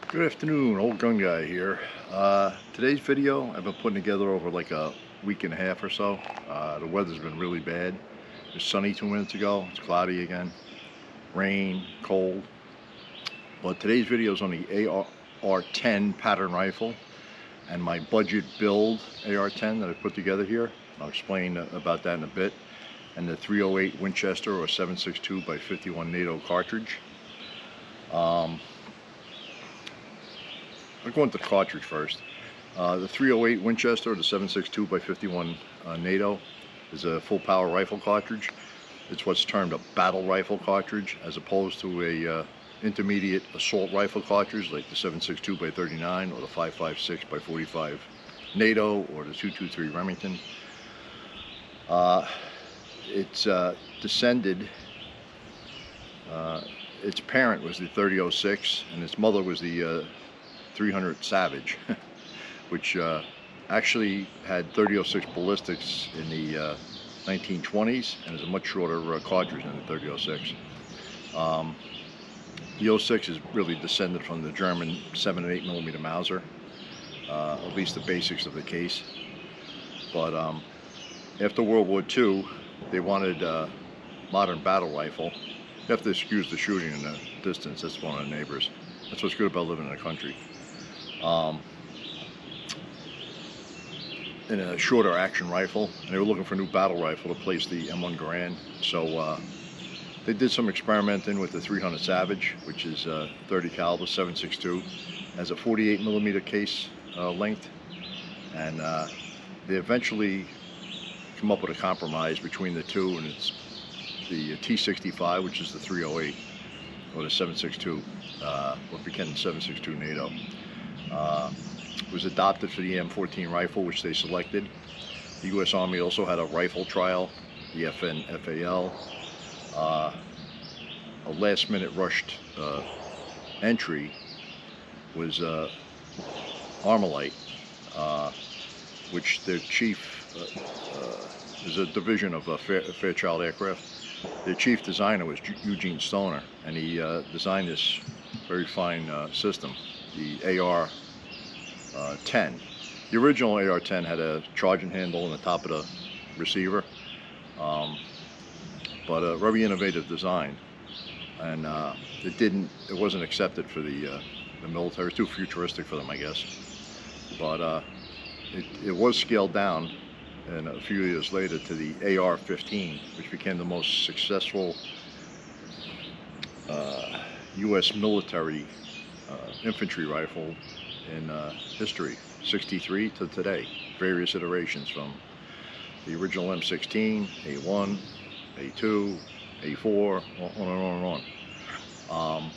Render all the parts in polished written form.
Good afternoon, old gun guy here. Today's video I've been putting together over like a week and a half or so. The weather's been really bad. It was sunny 2 minutes ago. It's cloudy again. Rain, cold. But today's video is on the AR-10 pattern rifle and my budget build AR-10 that I put together here. I'll explain about that in a bit. And the 308 Winchester or 7.62 by 51 Nato cartridge. I'll go into the cartridge first. The 308 Winchester, the 7.62 by 51 Nato, is a full power rifle cartridge. It's what's termed a battle rifle cartridge, as opposed to a intermediate assault rifle cartridge like the 7.62 by 39 or the 5.56 by 45 Nato or the 223 Remington. It's descended. Its parent was the 3006, and its mother was the 300 Savage, which actually had 3006 ballistics in the 1920s and is a much shorter cartridge than the 3006. The 06 is really descended from the German 7 and 8 millimeter Mauser, at least the basics of the case. But after World War II, they wanted a modern battle rifle. You have to excuse the shooting in the distance. That's one of the neighbors. That's what's good about living in the country. In a shorter action rifle, and they were looking for a new battle rifle to place the M1 Garand. So they did some experimenting with the 300 Savage, which is 30 caliber 7.62, has a 48 millimeter case length, and they eventually come up with a compromise between the two, and it's the T65, which is the 308, or the 7.62, what became the 7.62 Nato. Was adopted for the M14 rifle, which they selected. The U.S. Army also had a rifle trial, the FNFAL. A last-minute rushed entry was Armalite, which their chief is a division of Fairchild Aircraft. Their chief designer was Eugene Stoner, and he designed this very fine system, the AR-10. The original AR-10 had a charging handle on the top of the receiver, but a very innovative design, and it wasn't accepted for the military. It was too futuristic for them, I guess. But it was scaled down, and a few years later, to the AR-15, which became the most successful U.S. military infantry rifle in history, 63 to today. Various iterations from the original M16, A1, A2, A4, on and on and on.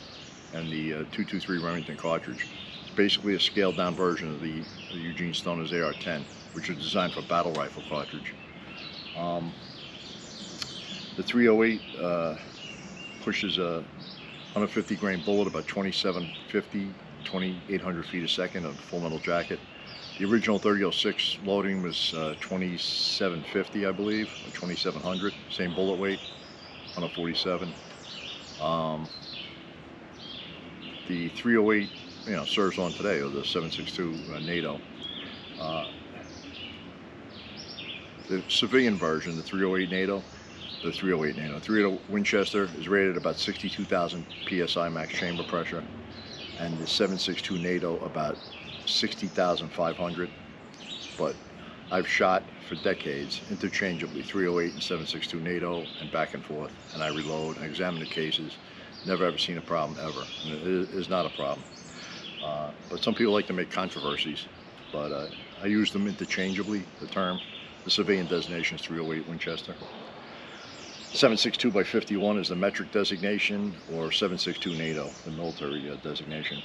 And the 223 Remington cartridge. It's basically a scaled down version of the Eugene Stoner's AR-10, which was designed for battle rifle cartridge. The 308 pushes a 150 grain bullet, about 2750, 2800 feet a second of full metal jacket. The original 3006 loading was 2750, I believe, or 2700, same bullet weight, 147. The 308, serves on today, or the 7.62 Nato. The civilian version, the 308 Nato, the 308 Winchester is rated at about 62,000 psi max chamber pressure, and the 7.62 Nato about 60,500. But I've shot for decades interchangeably 308 and 7.62 Nato and back and forth, and I reload and examine the cases. Never ever seen a problem ever, and it is not a problem. But some people like to make controversies, but I use them interchangeably, the term. The civilian designation is 308 Winchester. 7.62 by 51 is the metric designation, or 7.62 Nato, the military designation.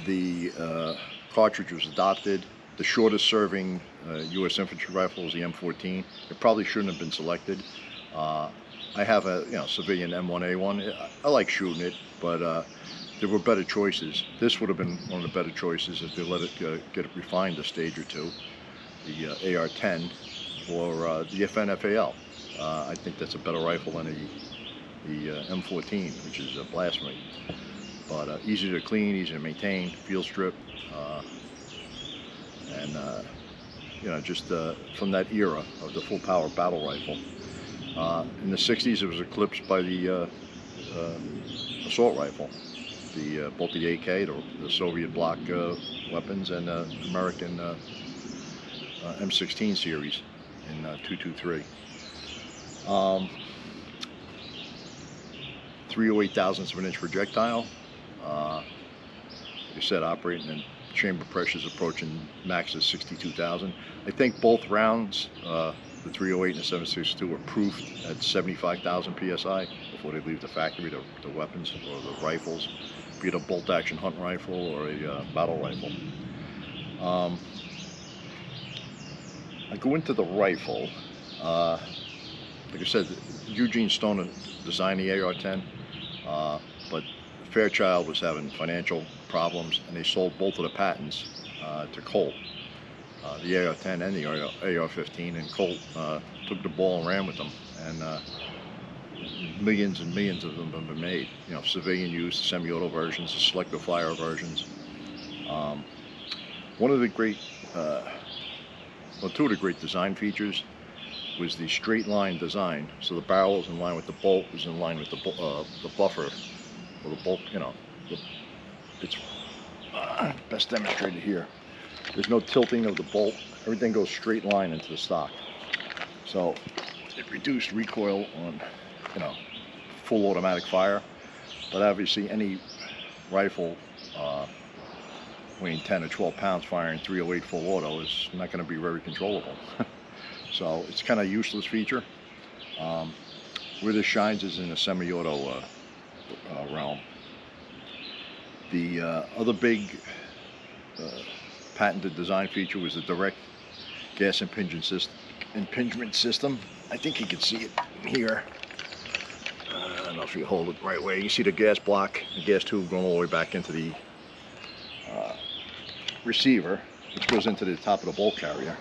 The cartridge was adopted. The shortest serving U.S. infantry rifle was the M14. It probably shouldn't have been selected. I have a civilian M1A1. I like shooting it, but there were better choices. This would have been one of the better choices if they let it get it refined a stage or two. The AR-10 or the FNFAL. I think that's a better rifle than the M14, which is a blasphemy. but easy to clean, easy to maintain, field strip, and you know, just from that era of the full power battle rifle. In the 60s, it was eclipsed by the assault rifle, both the AK, the Soviet bloc weapons, and American M16 series in 223. 308 thousandths of an inch projectile. Like I said, operating in chamber pressures approaching max of 62,000. I think both rounds, the 308 and the 7.62, are proofed at 75,000 psi before they leave the factory, the weapons or the rifles, be it a bolt-action hunt rifle or a battle rifle. I go into the rifle. Like I said, Eugene Stone designed the AR-10, but Fairchild was having financial problems, and they sold both of the patents to Colt, the AR-10 and the AR-15, and Colt took the ball and ran with them, and millions and millions of them have been made. You know, civilian use, semi-auto versions, the selective fire versions. One of the great, well, two of the great design features was the straight line design. So the barrel is in line with the bolt, is in line with the buffer, or the bolt, you know. It's best demonstrated here. There's no tilting of the bolt. Everything goes straight line into the stock. So it reduced recoil on, you know, full automatic fire. But obviously any rifle weighing 10 or 12 pounds firing 308 full auto is not going to be very controllable. So it's kind of a useless feature. Where this shines is in the semi-auto realm. The other big patented design feature was the direct gas impingement system. I think you can see it here. I don't know if you hold it the right way. You see the gas block, the gas tube going all the way back into the receiver, which goes into the top of the bolt carrier.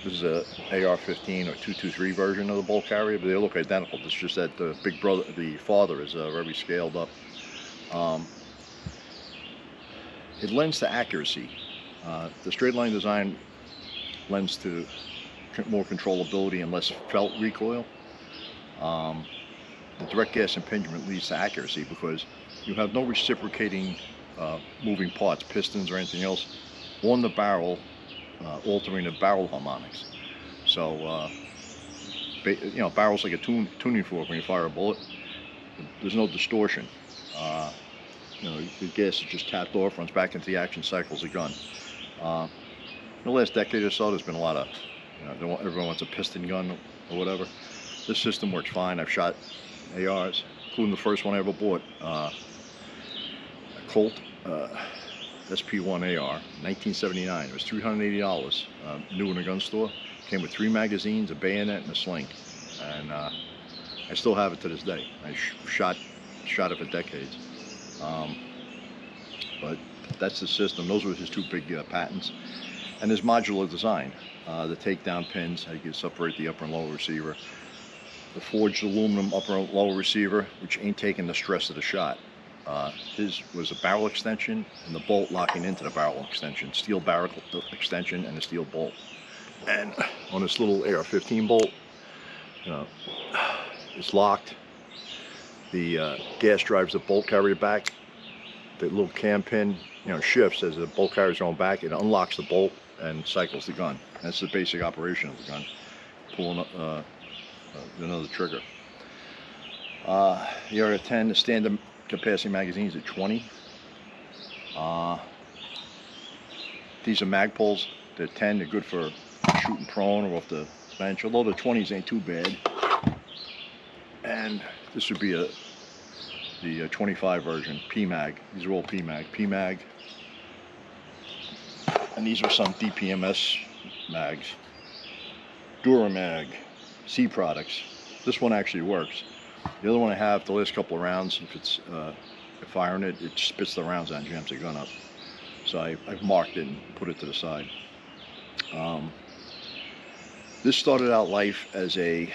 This is a AR-15 or 223 version of the bolt carrier, but they look identical. It's just that the big brother, the father, is very scaled up. It lends to accuracy. The straight line design lends to more controllability and less felt recoil. The direct gas impingement leads to accuracy because you have no reciprocating moving parts, pistons or anything else, on the barrel, altering the barrel harmonics. So, you know, barrel's like a tuning fork when you fire a bullet. There's no distortion. You know, the gas is just tapped off, runs back into the action cycles of the gun. In the last decade or so, there's been a lot of, you know, everyone wants a piston gun or whatever. This system works fine. I've shot ARs, including the first one I ever bought, a Colt SP1 AR, 1979. It was $380, new in a gun store. Came with 3 magazines, a bayonet, and a sling. And I still have it to this day. I shot it for decades. But that's the system. Those were his two big patents. And his modular design, the takedown pins, how you can separate the upper and lower receiver. The forged aluminum upper and lower receiver, which ain't taking the stress of the shot. His was a barrel extension and the bolt locking into the barrel extension. Steel barrel extension and a steel bolt. And on this little AR-15 bolt, you know, it's locked. The gas drives the bolt carrier back. The little cam pin, you know, shifts as the bolt carrier is going back. It unlocks the bolt and cycles the gun. That's the basic operation of the gun. Pulling another trigger. The AR-10, the standard capacity magazines at 20. These are magpuls. They're 10. They're good for shooting prone or off the bench. Although the 20s ain't too bad. And this would be the 25 version, PMag. These are all PMag. And these are some DPMS mags. Duramag, C products. This one actually works. The other one I have, the last couple of rounds, if it's firing it, it spits the rounds out and jams the gun up. So I've marked it and put it to the side. This started out life as a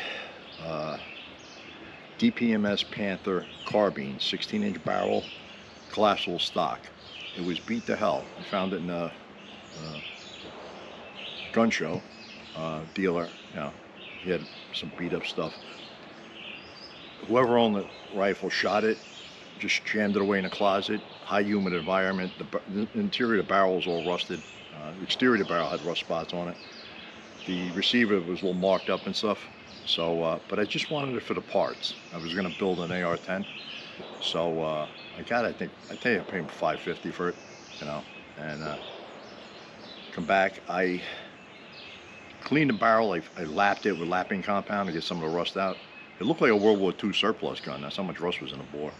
DPMS Panther carbine, 16-inch barrel, collapsible stock. It was beat to hell. I found it in a gun show. Dealer, you know, he had some beat up stuff. Whoever owned the rifle shot it, just jammed it away in a closet. High humid environment. The interior of the barrel was all rusted. The exterior of the barrel had rust spots on it. The receiver was a little marked up and stuff. So, but I just wanted it for the parts. I was going to build an AR-10. So I got it. I tell you, I paid $550 for it, you know. And come back, I cleaned the barrel. I lapped it with lapping compound to get some of the rust out. It looked like a World War II surplus gun. That's how much rust was in the bore.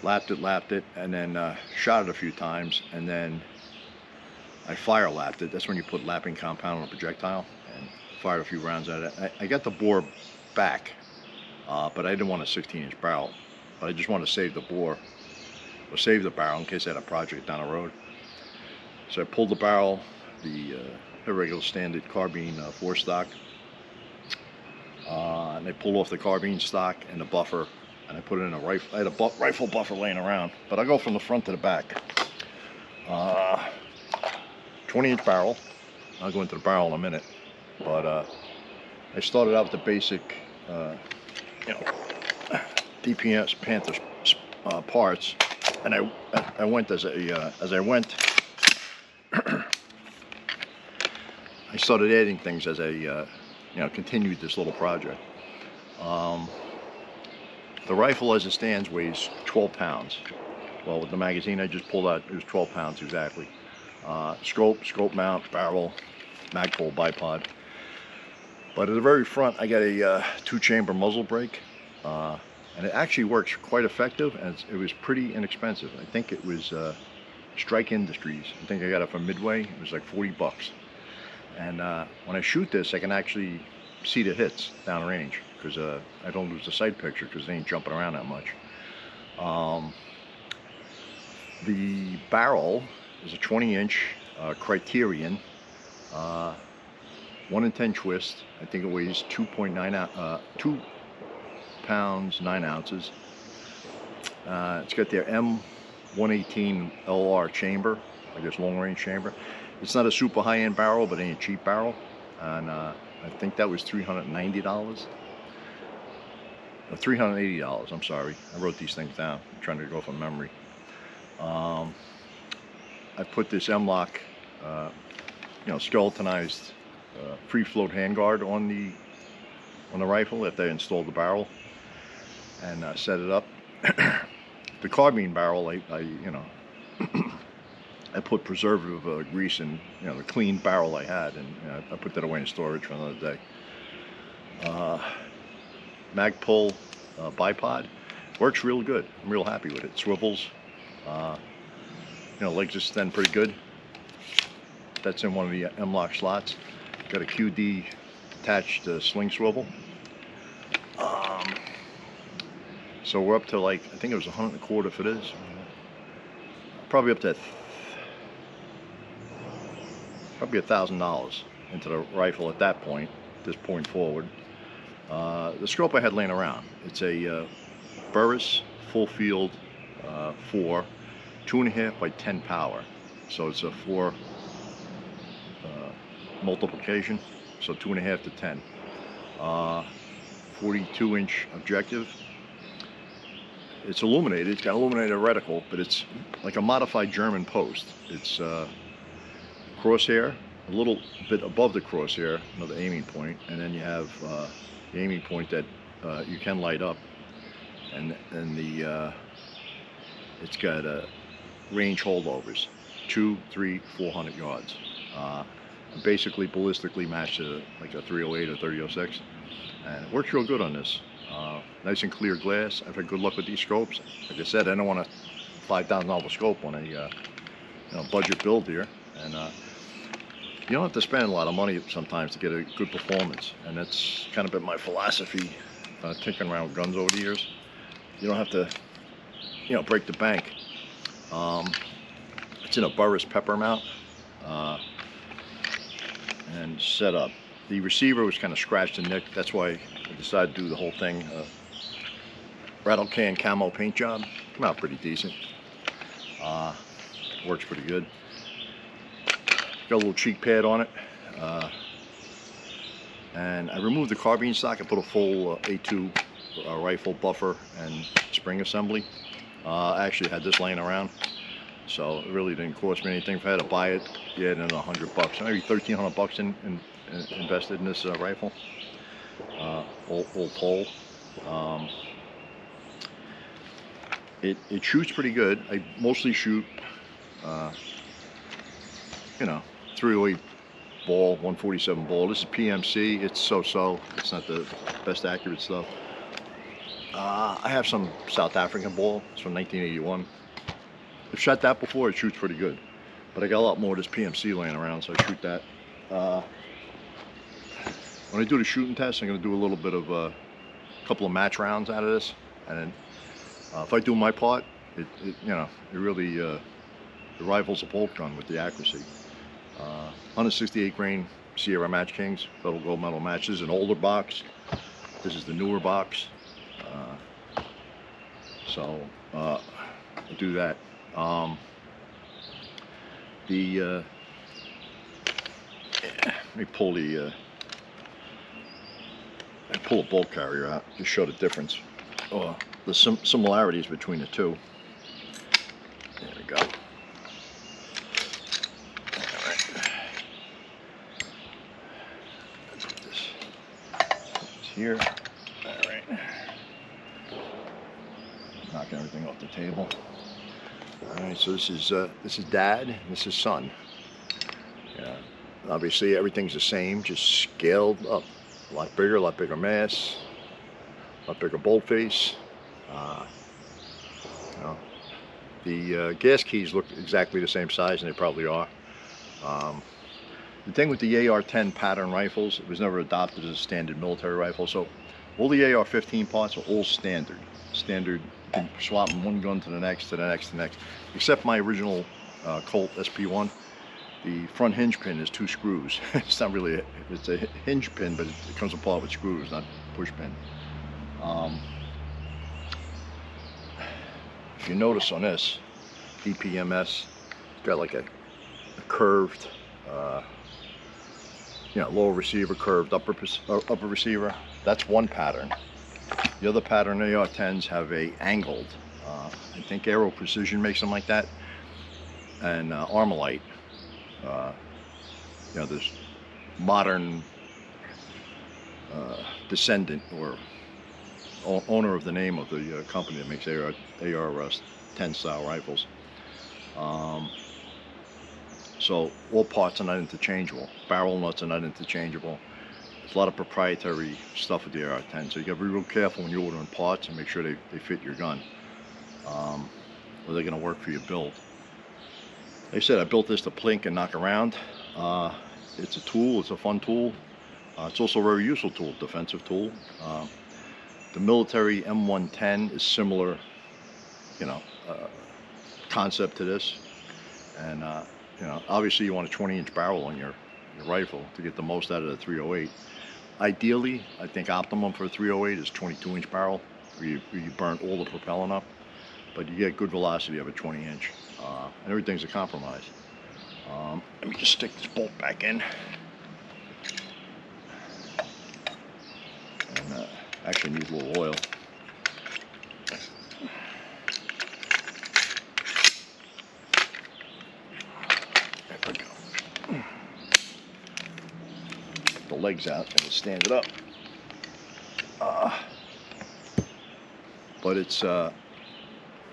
Lapped it, and then shot it a few times, and then I fire lapped it. That's when you put lapping compound on a projectile, and fired a few rounds at it. I got the bore back, but I didn't want a 16-inch barrel. But I just wanted to save the bore, or save the barrel in case I had a project down the road. So I pulled the barrel, the regular standard carbine 4-stock, and I pulled off the carbine stock and the buffer, and I put it in a rifle. I had a rifle buffer laying around, but I go from the front to the back. 20-inch barrel. I'll go into the barrel in a minute, but I started out with the basic, you know, DPS Panther parts, and I went as I went. I started adding things as I, you know, continued this little project. The rifle as it stands weighs 12 pounds. Well, with the magazine I just pulled out, it was 12 pounds exactly. Scope mount, barrel, magpul, bipod. But at the very front, I got a 2-chamber muzzle brake, and it actually works quite effective, and it was pretty inexpensive. I think it was Strike Industries. I think I got it from Midway. It was like 40 bucks. And when I shoot this, I can actually see the hits downrange, because I don't lose the sight picture because they ain't jumping around that much. The barrel is a 20-inch Criterion 1 in 10 twist. I think it weighs 2 pounds 9 ounces. It's got their M118 LR chamber, I guess long range chamber. It's not a super high-end barrel, but it ain't a cheap barrel. And I think that was $390. No, $380, I'm sorry. I wrote these things down. I'm trying to go from memory. I put this M-lock, you know, skeletonized free float handguard on the rifle after I installed the barrel, and set it up. The carbine barrel, I you know, I put preservative grease in, you know, the clean barrel I had, and you know, I put that away in storage for another day. Magpul bipod works real good. I'm real happy with it. Swivels, you know, legs extend pretty good. That's in one of the M-lock slots. Got a QD attached sling swivel. So we're up to, like, I think it was $125 for this. Probably up to probably $1,000 into the rifle at that point. This point forward. The scope I had laying around. It's a Burris full field 4, 2.5 by 10 power. So it's a 4 multiplication. So 2.5 to 10. 42-inch objective. It's illuminated. It's got illuminated reticle, but it's like a modified German post. It's crosshair, a little bit above the crosshair, another aiming point, and then you have the aiming point that you can light up, and the it's got range holdovers, 200, 300, 400 yards. Basically ballistically matched to like a 308 or 3006, and it works real good on this. Nice and clear glass. I've had good luck with these scopes. Like I said, I don't want a $5,000 scope on a you know, budget build here, and you don't have to spend a lot of money sometimes to get a good performance, and that's kind of been my philosophy tinkering around with guns over the years. You don't have to, you know, break the bank. It's in a Burris pepper mount and set up. The receiver was kind of scratched and nicked. That's why I decided to do the whole thing rattle can camo paint job. Come out pretty decent. Works pretty good. Got a little cheek pad on it. And I removed the carbine stock. I put a full A2 rifle buffer and spring assembly. I actually had this laying around, so it really didn't cost me anything. If I had to buy it, yeah, then $100, maybe $1,300 invested in this rifle. All told. It shoots pretty good. I mostly shoot, you know, 308 ball, 147 ball. This is PMC. It's so-so. It's not the best accurate stuff. I have some South African ball. It's from 1981. I've shot that before. It shoots pretty good. But I got a lot more of this PMC laying around, so I shoot that. When I do the shooting test, I'm going to do a little bit of a couple of match rounds out of this. And then if I do my part, it really, the rifle's a bolt gun with the accuracy. 168 grain Sierra Match Kings, Federal Gold Medal matches, an older box. This is the newer box. So I do that. Let me pull a bolt carrier out to show the difference. The similarities between the two. There we go. Let's put this here. All right. Knocking everything off the table. All right. So this is Dad. And this is Son. Yeah. Obviously everything's the same, just scaled up. A lot bigger mass, a lot bigger bolt face. The gas keys look exactly the same size, and they probably are. The thing with the AR-10 pattern rifles, it was never adopted as a standard military rifle, so all the AR-15 parts are all standard. You can swap from one gun to the next, except my original Colt SP1. The front hinge pin is 2 screws. It's not really, it's a hinge pin, but it comes apart with screws, not push pin. If you notice on this, DPMS, it's got like a curved, lower receiver, curved upper receiver. That's one pattern. The other pattern, AR-10s have a angled. I think Aero Precision makes them like that, and Armalite. This modern descendant or owner of the name of the company that makes AR-10 style rifles. So all parts are not interchangeable. Barrel nuts are not interchangeable. There's a lot of proprietary stuff with the AR-10, so you got to be real careful when you're ordering parts and make sure they fit your gun, or they're going to work for your build. Like I said, I built this to plink and knock around. It's a tool, it's a fun tool. It's also a very useful tool, defensive tool. The military M110 is similar, concept to this. And, obviously you want a 20-inch barrel on your rifle to get the most out of the 308. Ideally, I think optimum for a 308 is 22-inch barrel, where you burn all the propellant up, but you get good velocity of a 20-inch. And everything's a compromise. Let me just stick this bolt back in. And actually needs a little oil. There we go. Get the legs out and stand it up. But it's I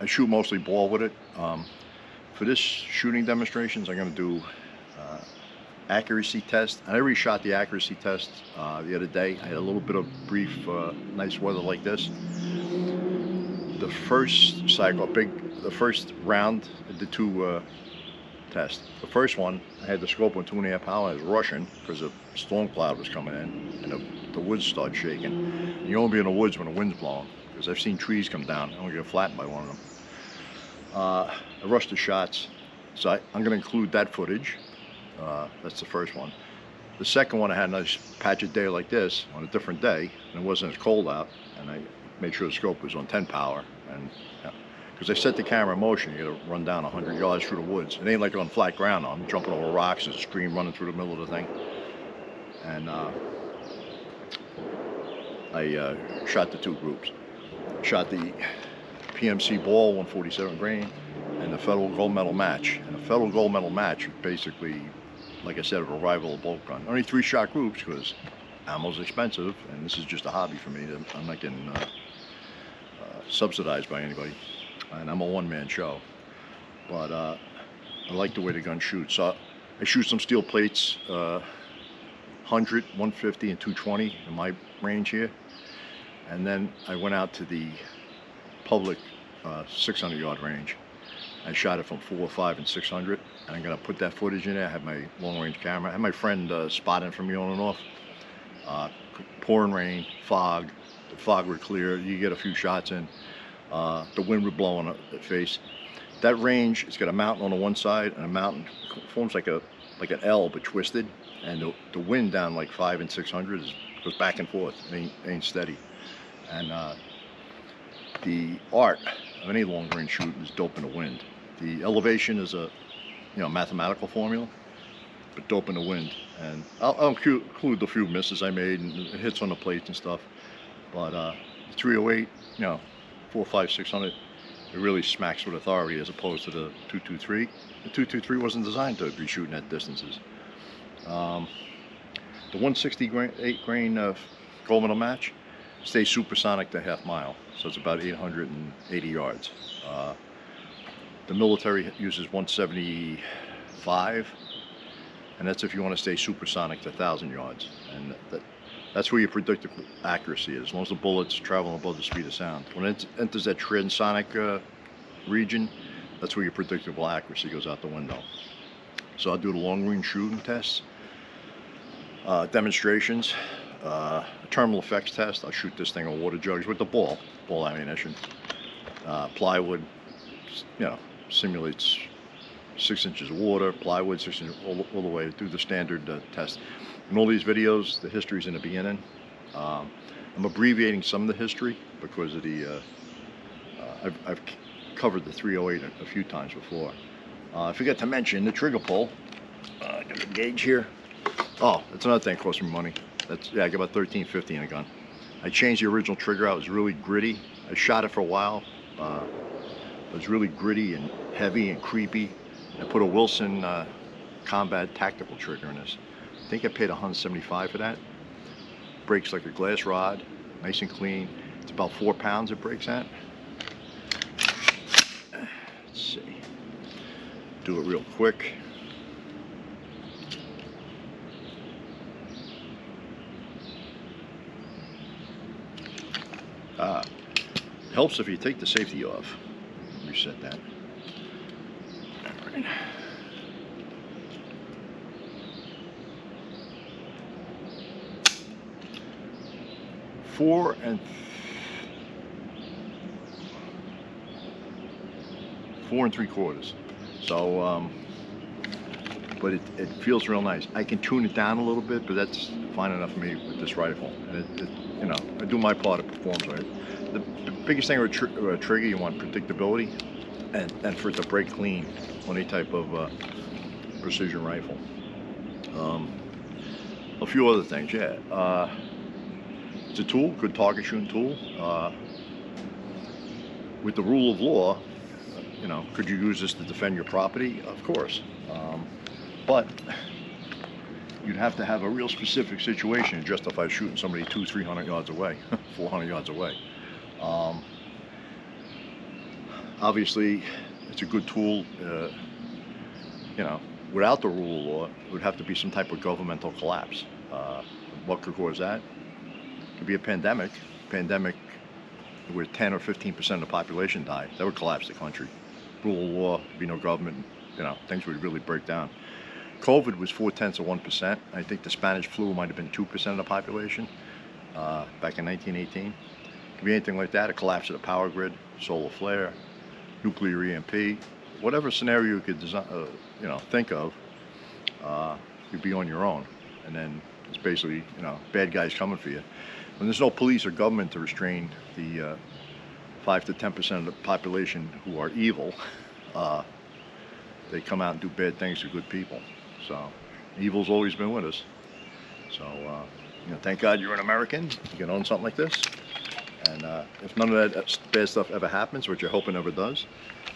shoot mostly ball with it. For this shooting demonstrations, I'm going to do accuracy test. I already shot the accuracy test the other day. I had a little bit of brief, nice weather like this. The first cycle, the first round, I did 2 tests. The first one, I had the scope on 2.5 power. I was rushing because a storm cloud was coming in, and the woods started shaking. You don't be in the woods when the wind's blowing, because I've seen trees come down. I don't get flattened by one of them. I rushed the shots, so I'm going to include that footage. That's the first one. The second one, I had a nice patchy day like this on a different day, and it wasn't as cold out, and I made sure the scope was on 10 power, and because I set the camera in motion, you got to run down 100 yards through the woods. It ain't like on flat ground. I'm jumping over rocks and stream running through the middle of the thing. And I shot the two groups. Shot the PMC ball, 147 grain, and the federal gold medal match. And the federal gold medal match is basically, like I said, a rival bolt gun. Only 3-shot groups because ammo's expensive, and this is just a hobby for me. I'm not getting subsidized by anybody, and I'm a one-man show. But I like the way the gun shoots. So I shoot some steel plates, 100, 150, and 220 in my range here. And then I went out to the public 600-yard range. I shot it from 405 and 600, and I'm gonna put that footage in there. I have my long-range camera. I had my friend spotting for me on and off. Pouring rain, fog. The fog would clear. You get a few shots in. The wind would blow on the face. That range, it's got a mountain on the one side, and a mountain forms like an L but twisted. And the wind down like 500 and 600 goes back and forth. It ain't steady. And the art of any long-range shooting is dope in the wind. The elevation is a mathematical formula, but dope in the wind. And I'll include the few misses I made and hits on the plates and stuff. But the 308, 4.5, 600, it really smacks with authority as opposed to the 223. The 223 wasn't designed to be shooting at distances. The 168 grain gold medal match stays supersonic to half mile, so it's about 880 yards. The military uses 175, and that's if you want to stay supersonic to 1,000 yards. And that's where your predictable accuracy is, as long as the bullet's traveling above the speed of sound. When it enters that transonic region, that's where your predictable accuracy goes out the window. So I'll do the long-range shooting tests, demonstrations, a terminal effects test. I'll shoot this thing on water jugs with the ball ammunition. Plywood, simulates 6 inches of water, plywood 6 inches, all the way through the standard test. In all these videos, the history's in the beginning. I'm abbreviating some of the history because of the, I've covered the 308 a few times before. I forgot to mention the trigger pull. I got a gauge here. Oh, that's another thing that cost me money. I got about $13.50 in a gun. I changed the original trigger out. It was really gritty. I shot it for a while. It was really gritty and heavy and creepy. I put a Wilson Combat Tactical trigger in this. I think I paid $175 for that. Breaks like a glass rod, nice and clean. It's about 4 pounds it breaks at. Let's see. Do it real quick. Helps if you take the safety off. Reset that. All right. Four and 3/4. So, but it feels real nice. I can tune it down a little bit, but that's fine enough for me with this rifle. And I do my part, it performs right. The biggest thing with a trigger, you want predictability, and for it to break clean on any type of precision rifle. A few other things, yeah. It's a tool, good target shooting tool. With the rule of law, could you use this to defend your property? Of course. But you'd have to have a real specific situation to justify shooting somebody 200-300 yards away, 400 yards away. Obviously, it's a good tool. Without the rule of law, it would have to be some type of governmental collapse. What could cause that? It could be a pandemic. Where 10 or 15% of the population died. That would collapse the country. Rule of law, be no government, things would really break down. COVID was 0.4%. I think the Spanish flu might have been 2% of the population back in 1918. It could be anything like that, a collapse of the power grid, solar flare, nuclear EMP, whatever scenario you could design, think of, you'd be on your own. And then it's basically, bad guys coming for you. when there's no police or government to restrain the 5 to 10% of the population who are evil, they come out and do bad things to good people. So evil's always been with us. So thank God you're an American. You can own something like this. And if none of that bad stuff ever happens, which I hope it never does,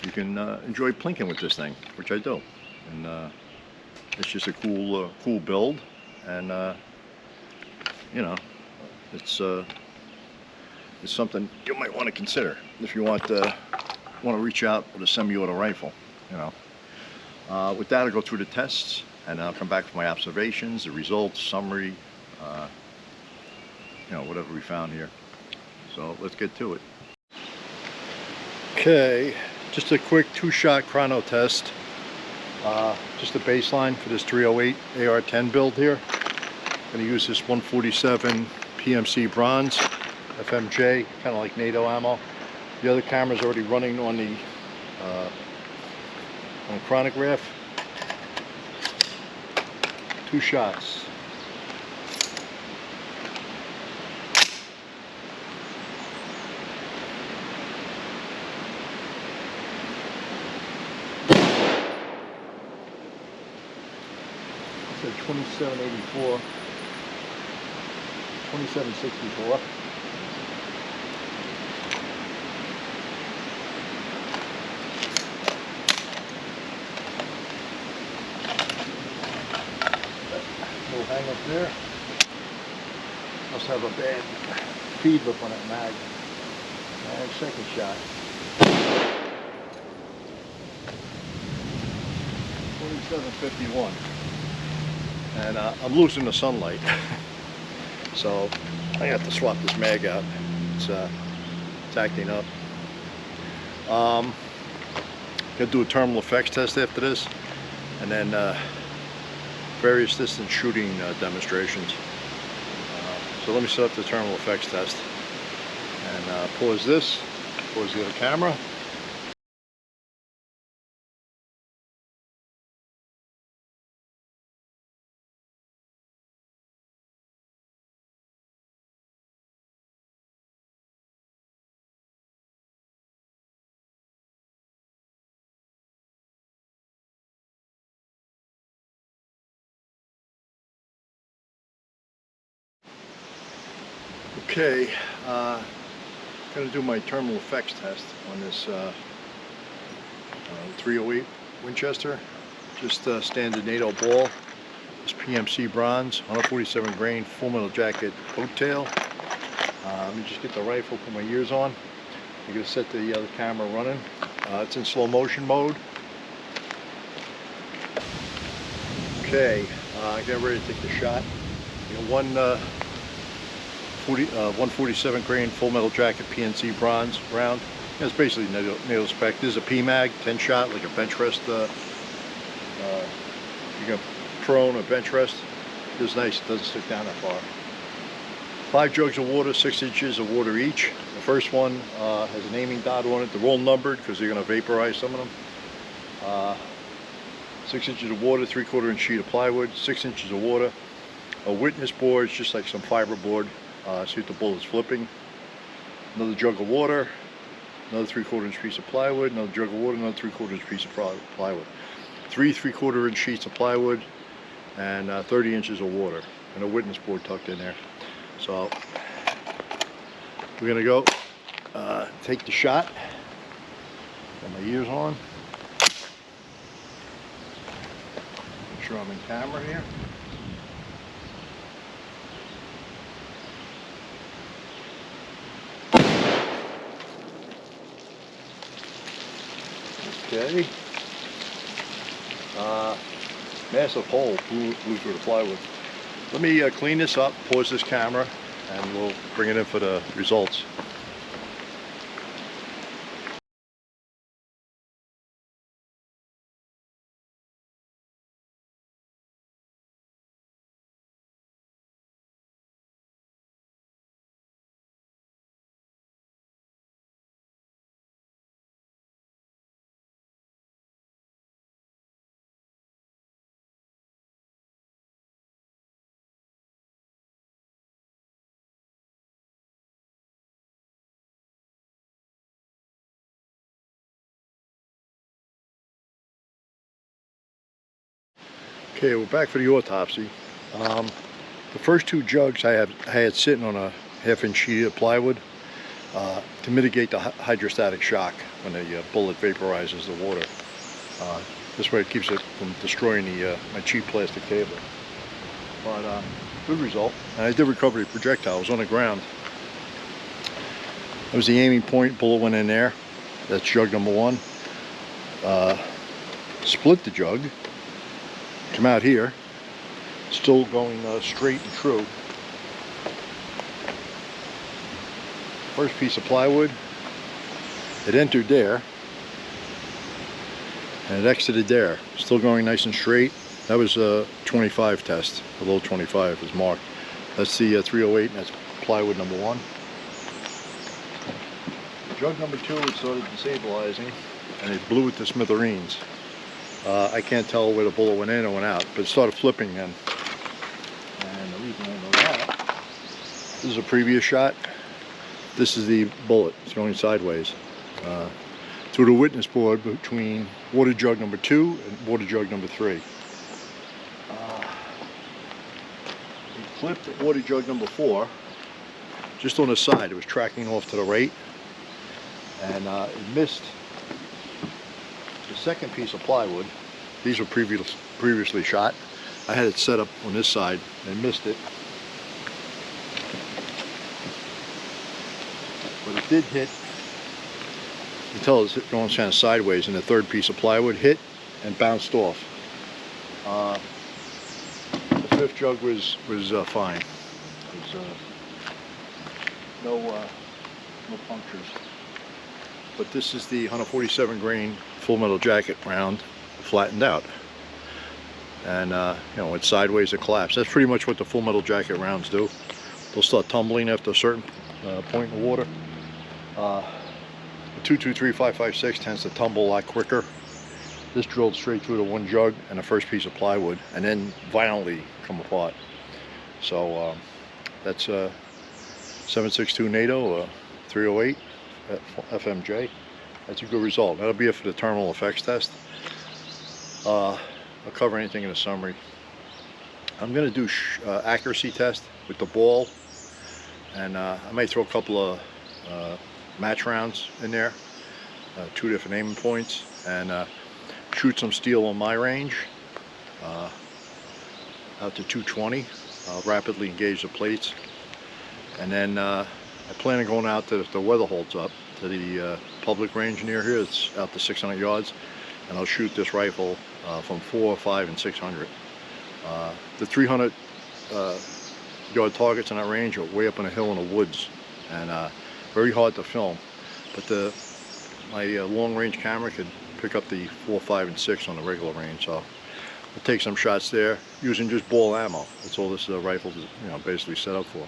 you can enjoy plinking with this thing, which I do. And it's just a cool build. And it's something you might want to consider if you want to reach out with a semi-auto rifle. With that, I'll go through the tests, and I'll come back with my observations, the results, summary, whatever we found here. So let's get to it. Okay, just a quick 2-shot chrono test. Just a baseline for this 308 AR-10 build here. I'm going to use this 147 PMC bronze FMJ, kind of like NATO ammo. The other camera's already running on the chronograph. 2 shots. So 2784, 2764. We'll hang up there. Must have a bad feed lip on that mag. And second shot. 2751. And I'm losing the sunlight. So I have to swap this mag out. It's acting up. Gonna do a thermal effects test after this, and then various distance shooting demonstrations. So let me set up the thermal effects test and pause this, pause the other camera. Okay, going to do my thermal effects test on this 308 Winchester. Just standard NATO ball. This PMC bronze, 147 grain, full metal jacket boat tail. Let me just get the rifle, put my ears on. I'm going to set the other camera running. It's in slow motion mode. Okay, getting ready to take the shot. One 147 grain full metal jacket PNC bronze round. It's basically NATO spec. This is a PMAG 10 shot, like a bench rest. You can prone a bench rest. This is nice. It doesn't stick down that far. 5 jugs of water, 6 inches of water each. The first one has an aiming dot on it. They're all numbered because they're going to vaporize some of them. 6 inches of water, 3/4 inch sheet of plywood, 6 inches of water. A witness board, just like some fiber board. See if the bullet's flipping. Another jug of water, another 3/4 inch piece of plywood, another jug of water, another 3/4 inch piece of plywood. 3 3/4 inch sheets of plywood, and 30 inches of water, and a witness board tucked in there. So we're gonna go take the shot. Got my ears on. Make sure I'm in camera here. Okay. Massive hole blew through the plywood. Let me clean this up, pause this camera, and we'll bring it in for the results. Okay, we're back for the autopsy. The first two jugs I had sitting on a half-inch sheet of plywood to mitigate the hydrostatic shock when the bullet vaporizes the water. This way it keeps it from destroying my cheap plastic table. But good result. And I did recover the projectile. It was on the ground. That was the aiming point. Bullet went in there. That's jug number one. Split the jug. Come out here. Still going straight and true. First piece of plywood. It entered there. And it exited there. Still going nice and straight. That was a 25 test. A low 25 was marked. That's the 308, and that's plywood number one. Jug number two, it started destabilizing, and it blew it to smithereens. I can't tell where the bullet went in or went out, but it started flipping then. And the reason I know that, this is a previous shot. This is the bullet. It's going sideways. Through the witness board between water jug number two and water jug number three. It clipped at water jug number four, just on the side. It was tracking off to the right, and it missed the second piece of plywood. These were previously shot. I had it set up on this side and missed it. But it did hit. You can tell it's going kind of sideways, and the third piece of plywood hit and bounced off. The fifth jug was fine. There was no punctures. But this is the 147 grain full metal jacket round, flattened out, and you know, it's sideways to collapse. That's pretty much what the full metal jacket rounds do. They'll start tumbling after a certain point in the water. The 223-556 tends to tumble a lot quicker. This drilled straight through the one jug and the first piece of plywood, and then violently come apart. So that's 762 Nato 308 FMJ. That's a good result. That'll be it for the terminal effects test. I'll cover anything in the summary. I'm going to do accuracy test with the ball, and I might throw a couple of match rounds in there, two different aiming points, and shoot some steel on my range out to 220. I'll rapidly engage the plates, and then I plan on going out to, if the weather holds up, to the public range near here. It's out to 600 yards, and I'll shoot this rifle from 4, 5, and 600. The 300 yard targets in that range are way up on a hill in the woods, and very hard to film, but my long range camera could pick up the 4, 5, and 6 on the regular range. So I'll take some shots there using just ball ammo. That's all this rifle is, you know, basically set up for.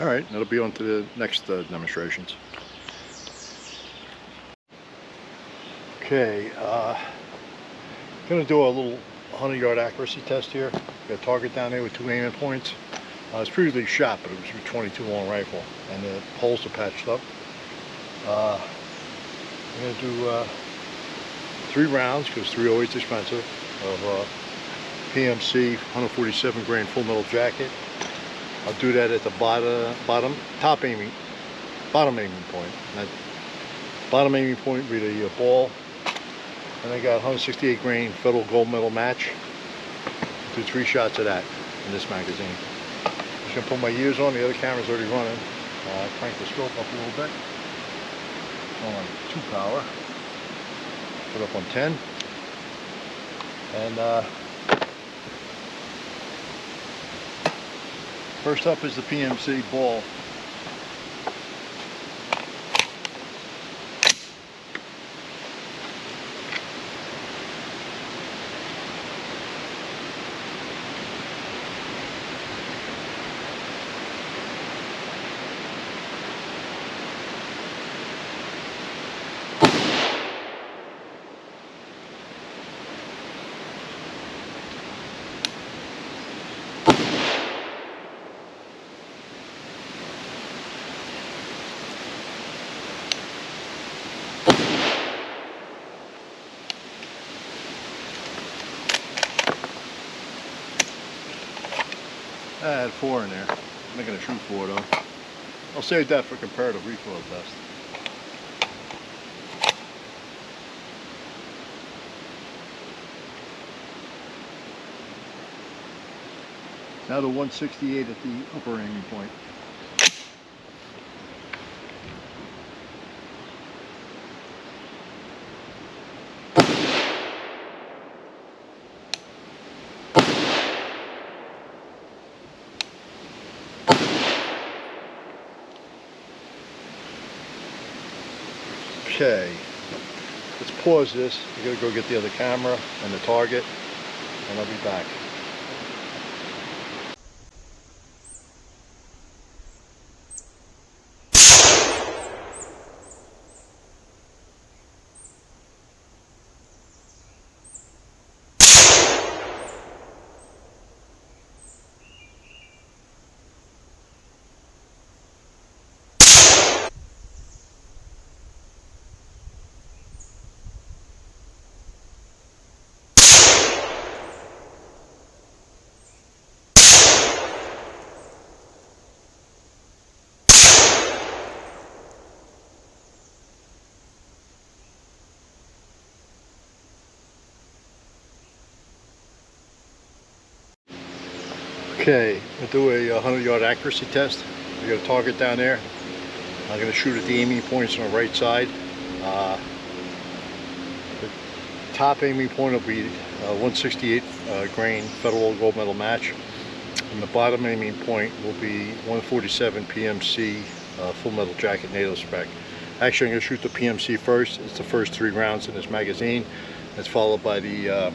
All right, that'll be on to the next demonstrations. Okay, gonna do a little 100-yard accuracy test here. Got a target down there with two aiming points. It's previously shot, but it was a 22 long rifle, and the holes are patched up. I'm going to do 3 rounds, because 308 is expensive, of PMC 147 grain full metal jacket. I'll do that at the bottom aiming point. And that bottom aiming point will be the ball, and I got 168 grain Federal gold medal match. I'll do 3 shots of that in this magazine. Just gonna put my ears on. The other camera's already running. Crank the scope up a little bit. On 2 power. Put up on 10. And first up is the PMC ball. I had 4 in there. I'm not going to shoot 4 though. I'll save that for comparative recoil test. Now to 168 at the upper aiming point. Okay, let's pause this. I gotta go get the other camera and the target, and I'll be back. Okay, we'll do a 100-yard accuracy test. We got a target down there. I'm going to shoot at the aiming points on the right side. The top aiming point will be 168 grain Federal gold medal match, and the bottom aiming point will be 147 PMC full metal jacket NATO spec. Actually, I'm going to shoot the PMC first. It's the first 3 rounds in this magazine. It's followed by the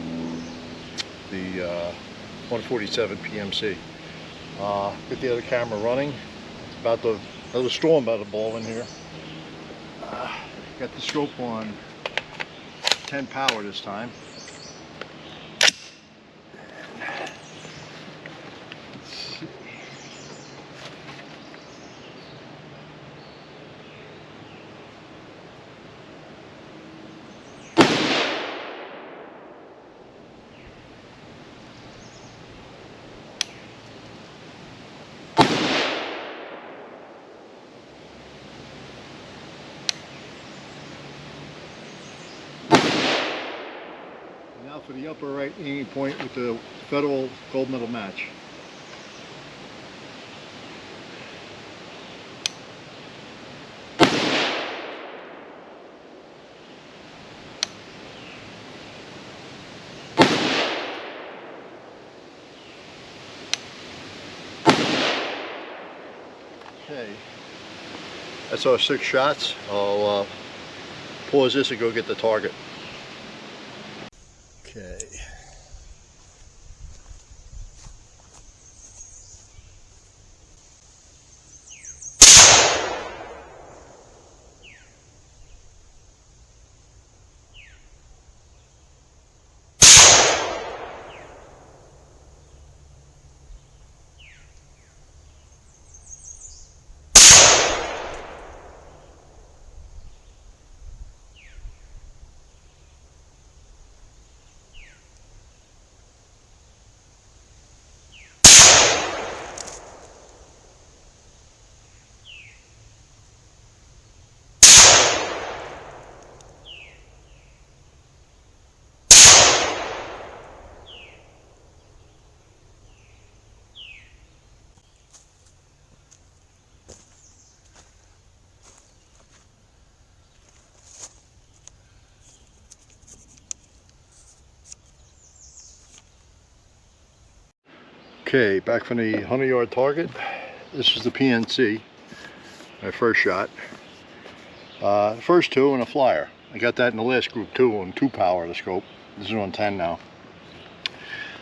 147 PMC. Get the other camera running. It's about to, there's a storm about to blow in here. Got the scope on 10 power this time. Let's see. Now for the upper right aiming point with the Federal gold medal match. Okay, that's our 6 shots. I'll pause this and go get the target. Okay. Okay, back from the 100-yard target. This is the PNC, my first shot. First 2 and a flyer. I got that in the last group too on 2 power the scope. This is on 10 now.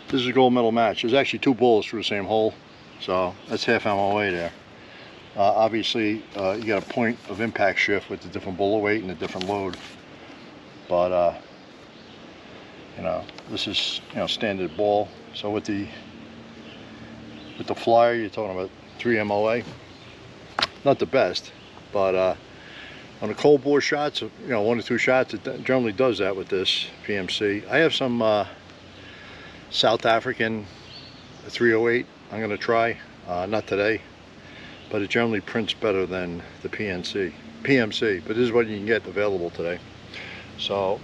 This is a gold medal match. There's actually 2 bullets through the same hole, so that's half MOA there. Obviously, you got a point of impact shift with the different bullet weight and the different load, but you know, this is, you know, standard ball. So with the flyer, you're talking about 3 MOA. Not the best, but on the cold bore shots, you know, 1 or 2 shots, it generally does that with this PMC. I have some South African 308 I'm going to try, not today, but it generally prints better than the PMC, but this is what you can get available today. So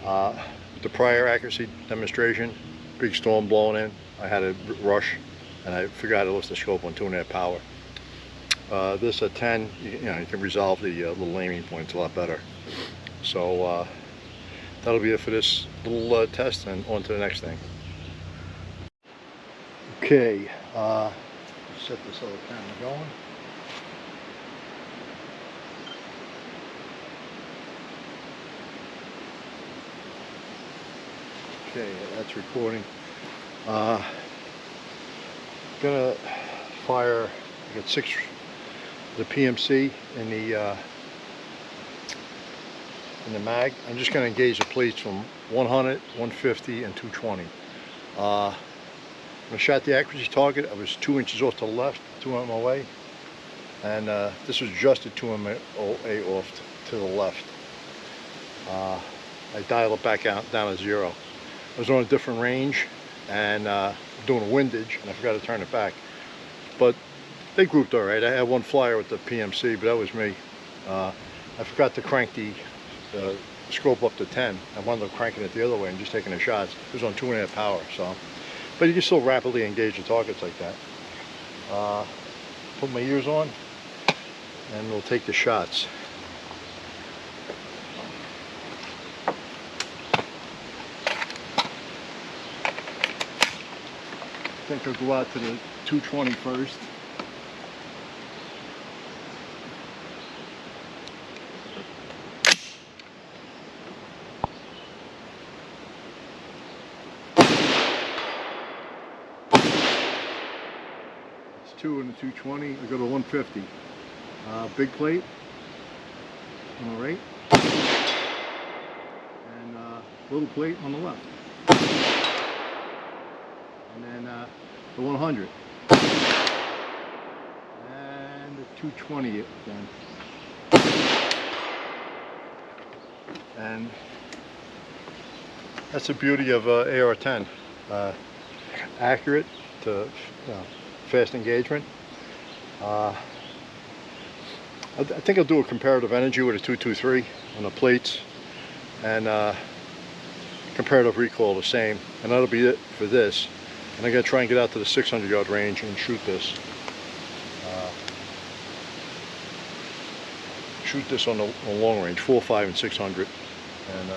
the prior accuracy demonstration, big storm blowing in, I had a rush and I forgot to lift the scope on 2.5 power. This at 10, you can resolve the little aiming points a lot better. So that'll be it for this little test, and on to the next thing. Okay, set this other camera going. Okay, that's recording. Gonna fire, I got 6 the PMC in the mag. I'm just going to engage the plates from 100, 150, and 220. When I shot the accuracy target, I was 2 inches off to the left, 2 on my way, and this was adjusted 2 on my off to the left. I dialed it back out down to 0. I was on a different range and doing a windage, and I forgot to turn it back. But they grouped all right. I had one flyer with the PMC, but that was me. I forgot to crank the scope up to 10. I wound up cranking it the other way and just taking the shots. It was on 2.5 power, so. But you can still rapidly engage the targets like that. Put my ears on, and we'll take the shots. I think I'll go out to the 220 first. It's 2 and a 220. I go to 150. Big plate. All right. And little plate on the left. And then the 100. And the 220 again. And that's the beauty of AR-10. Accurate to fast engagement. I think I'll do a comparative energy with a 223 on the plates, and comparative recoil the same, and that'll be it for this. And I'm going to try and get out to the 600-yard range and shoot this. Shoot this on the long range, 4, 5, and 600. And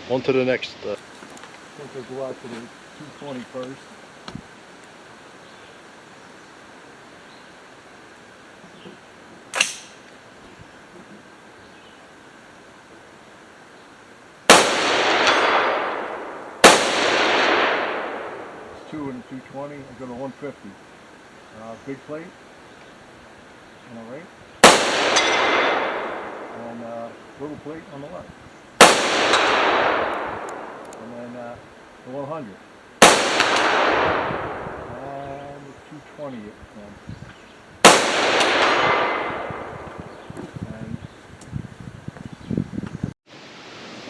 on to the next. I think I'll go out to the 220 first. It's 2 and a 220. I go to 150. Big plate. All right. And little plate on the left. And then the 100. And the 220 again. And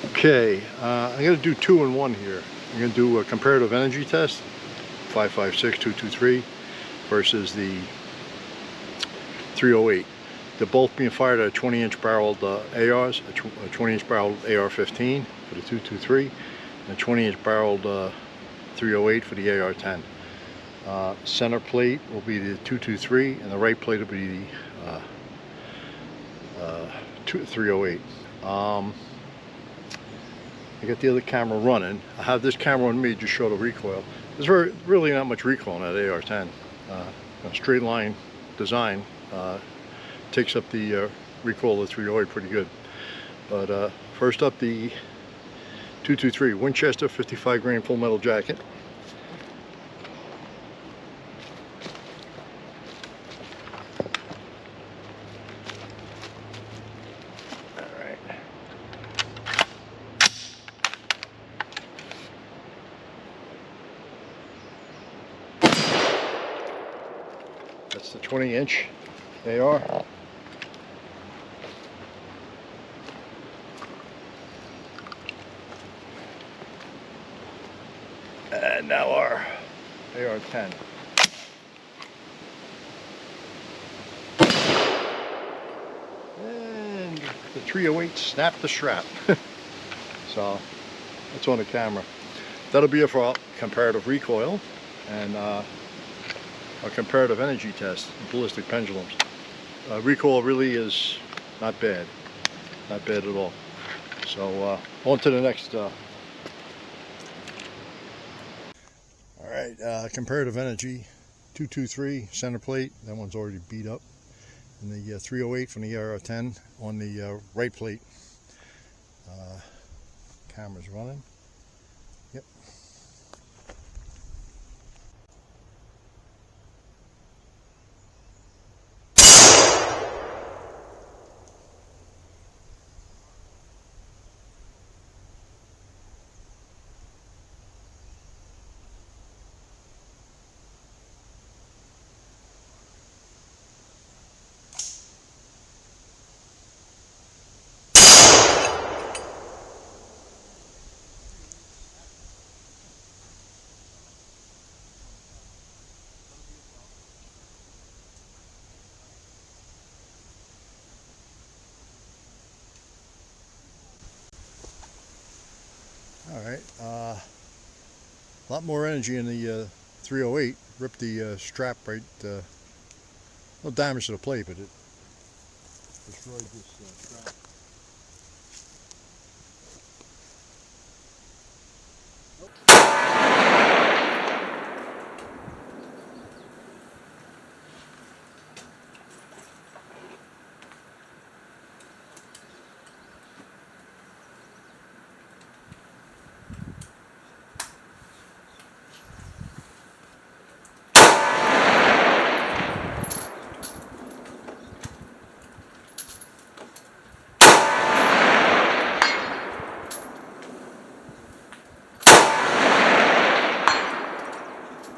okay, I'm going to do 2 and 1 here. I'm going to do a comparative energy test, 5.56, 223 versus the 308. They're both being fired at a 20-inch barreled ARs, a 20-inch barreled AR-15 for the 223, and a 20-inch barreled 308 for the AR-10. Center plate will be the 223, and the right plate will be the 308. I got the other camera running. I have this camera on me to show the recoil. There's really not much recoil on that AR-10. Straight line design. Takes up the recoil of the 308 pretty good. But first up, the 223 Winchester 55 grain full metal jacket. Alright. That's the 20-inch AR. And now our AR-10. 308 snap the strap. So that's on the camera. That'll be it for our comparative recoil and our comparative energy test of ballistic pendulums. Recoil really is not bad at all. So on to the next. Alright, comparative energy 223 center plate, that one's already beat up, and the 308 from the AR-10 on the right plate. Camera's running. Yep. Alright, a lot more energy in the 308. Ripped the strap right, no damage to the plate, but it destroyed this strap.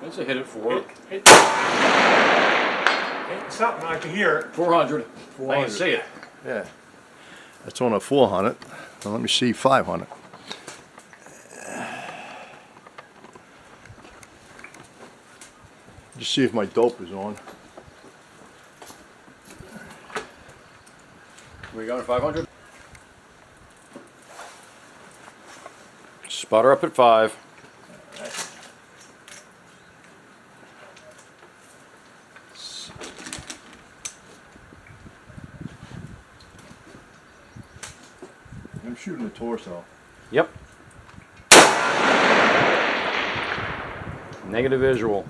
That's a hit at 4. Hit something, I can hear it. 400. I can see it. Yeah, that's on a 400. Now let me see 500. Just see if my dope is on. We got 500. Spotter up at 5. I'm shooting the torso. Yep. Negative visual.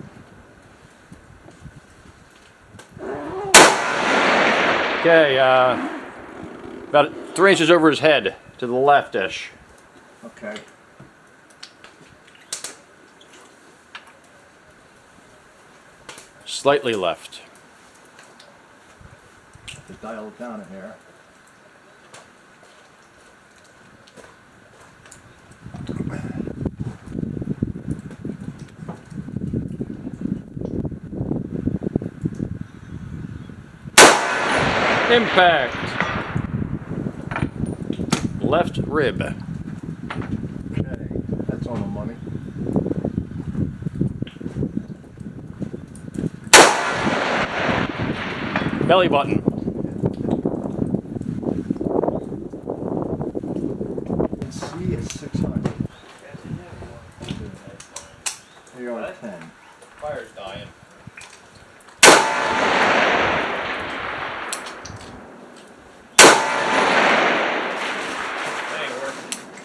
Okay, about 3 inches over his head to the left-ish. Okay. Slightly left. Have to dial it down in here. Impact. Left rib. Okay, that's on the money. Belly button. C is 600. AR-10. Fire's dying.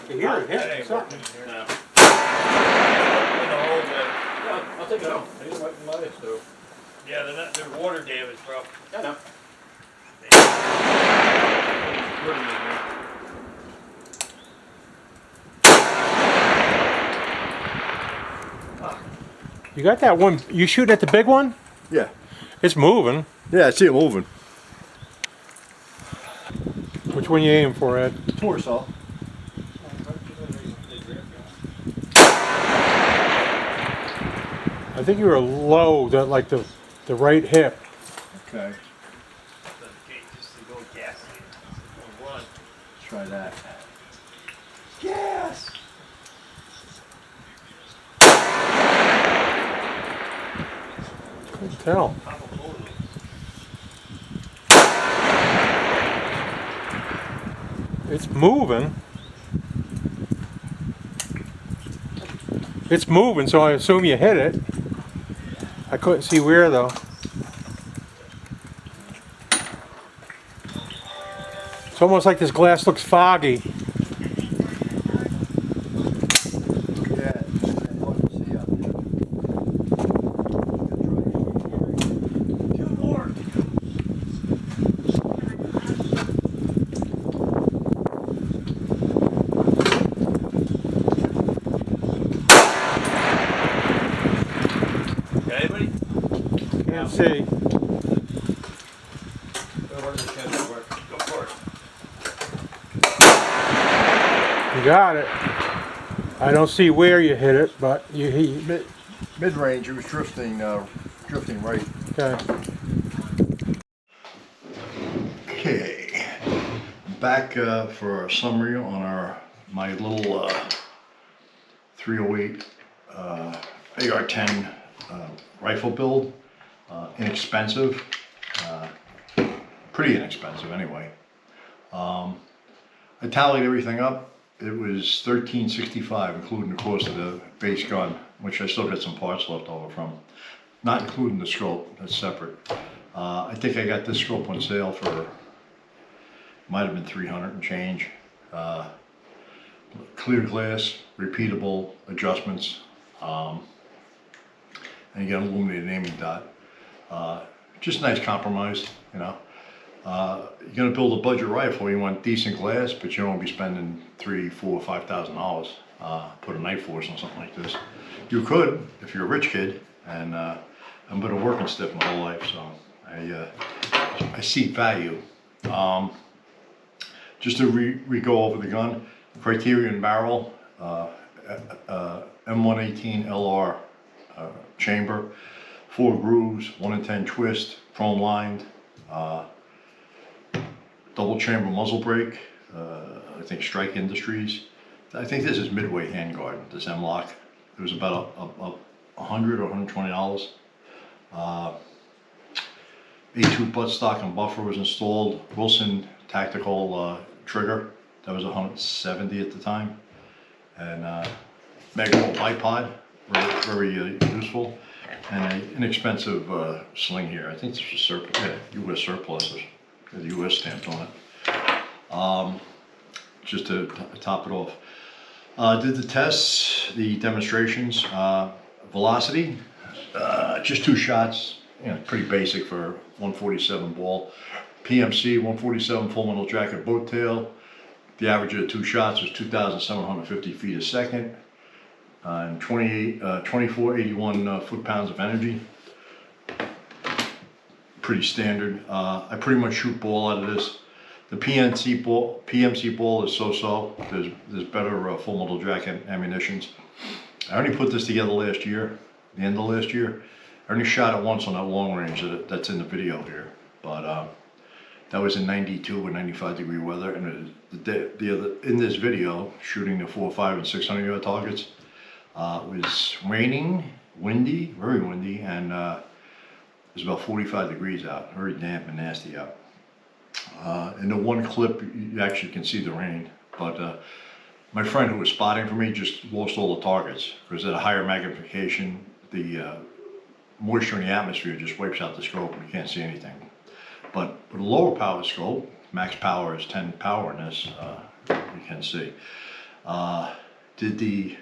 You hear it hit something. No. I'll take it out. I didn't wipe my legs too. Yeah, they're water damage, bro. I know. You got that one? You shoot at the big one? Yeah. It's moving. Yeah, I see it moving. Which one you aim for, Ed? Torso. I think you were low, like the right hip. Okay. Try that. Yes! Couldn't tell. It's moving. It's moving, so I assume you hit it. I couldn't see where though. It's almost like this glass looks foggy. Yeah, it's hard to see out there. Got anybody? Can't see. Go for it. You got it. I don't see where you hit it, but you hit. Mid-range, it was drifting right. Okay. Okay, back for a summary on my little 308 AR-10 rifle build. Inexpensive, pretty inexpensive anyway. I tallied everything up. It was $13.65, including the cost of the base gun, which I still got some parts left over from. Not including the scope, that's separate. I think I got this scope on sale for, might have been 300 and change. Clear glass, repeatable adjustments, and you got an illuminated aiming dot. Just a nice compromise, you know. You're gonna build a budget rifle, you want decent glass, but you don't want to be spending $3,000, $4,000, $5,000. Put a knife force on something like this. You could, if you're a rich kid, and I've been a working stiff my whole life, so I see value. Just to go over the gun, Criterion barrel, M118 LR chamber, 4 grooves, 1 in 10 twist, chrome lined, double chamber muzzle brake, I think Strike Industries. I think this is Midway handguard, this M-Lock. It was about $100 or $120. A2 buttstock and buffer was installed. Wilson tactical trigger, that was $170 at the time. And Magpul bipod, very useful. And an inexpensive sling here. I think this was surplus, yeah, U.S. surplus, the U.S. stamped on it. Just to top it off. Did the tests, the demonstrations, velocity, just 2 shots, you know, pretty basic for 147 ball. PMC, 147 full metal jacket boat tail. The average of the 2 shots was 2,750 feet a second. And 2481 foot-pounds of energy. Pretty standard. I pretty much shoot ball out of this. The PMC ball is so-so. There's better full metal jacket ammunitions. I only put this together last year, the end of last year. I only shot it once on that long range that's in the video here, but that was in 92 or 95 degree weather. And in this video, shooting the 4, 5, and 600 yard targets, it was raining, windy, very windy, and it was about 45 degrees out, very damp and nasty out. In the one clip, you actually can see the rain, but my friend who was spotting for me just lost all the targets because at a higher magnification, the moisture in the atmosphere just wipes out the scope and you can't see anything. But with a lower power scope, max power is 10 power in this, you can see. Did the